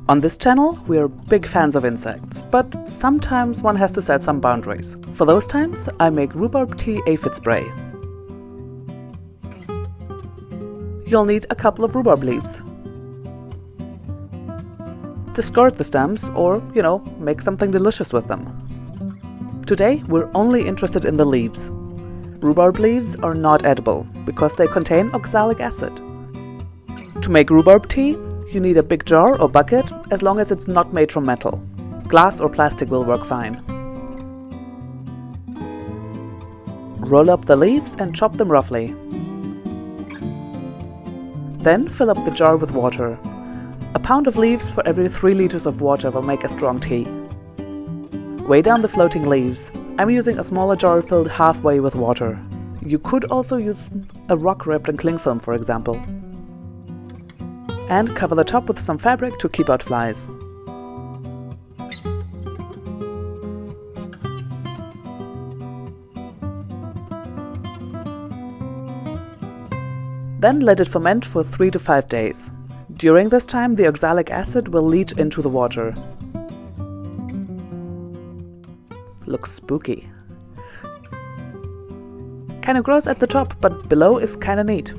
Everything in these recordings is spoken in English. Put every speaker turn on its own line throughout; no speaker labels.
On this channel, we are big fans of insects, but sometimes one has to set some boundaries. For those times, I make rhubarb tea aphid spray. You'll need a couple of rhubarb leaves. Discard the stems or, make something delicious with them. Today, we're only interested in the leaves. Rhubarb leaves are not edible because they contain oxalic acid. To make rhubarb tea, you need a big jar or bucket, as long as it's not made from metal. Glass or plastic will work fine. Roll up the leaves and chop them roughly. Then fill up the jar with water. A pound of leaves for every 3 liters of water will make a strong tea. Weigh down the floating leaves. I'm using a smaller jar filled halfway with water. You could also use a rock wrapped in cling film, for example. And cover the top with some fabric to keep out flies. Then let it ferment for 3 to 5 days. During this time, the oxalic acid will leach into the water. Looks spooky. Kinda gross at the top, but below is kinda neat.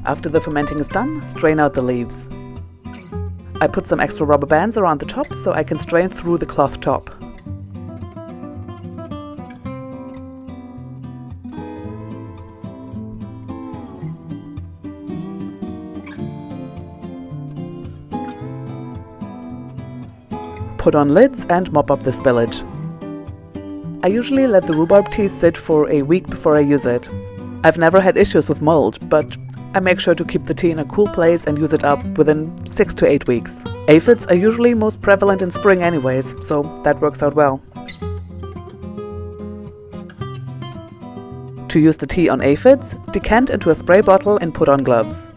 After the fermenting is done, strain out the leaves. I put some extra rubber bands around the top so I can strain through the cloth top. Put on lids and mop up the spillage. I usually let the rhubarb tea sit for a week before I use it. I've never had issues with mold, but I make sure to keep the tea in a cool place and use it up within 6 to 8 weeks. Aphids are usually most prevalent in spring anyways, so that works out well. To use the tea on aphids, decant into a spray bottle and put on gloves.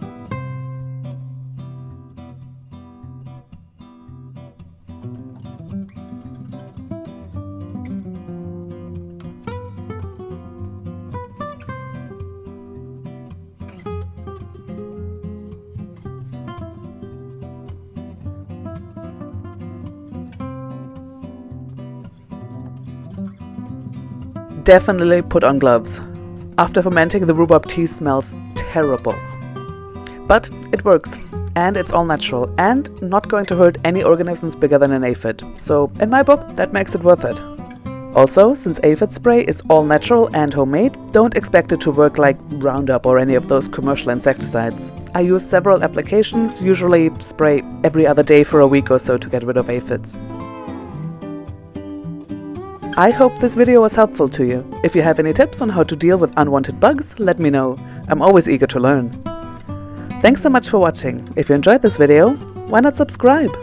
Definitely put on gloves. After fermenting, the rhubarb tea smells terrible. But it works, and it's all natural, and not going to hurt any organisms bigger than an aphid. So, in my book, that makes it worth it. Also, since aphid spray is all natural and homemade, don't expect it to work like Roundup or any of those commercial insecticides. I use several applications, usually spray every other day for a week or so to get rid of aphids. I hope this video was helpful to you. If you have any tips on how to deal with unwanted bugs, let me know. I'm always eager to learn. Thanks so much for watching. If you enjoyed this video, why not subscribe?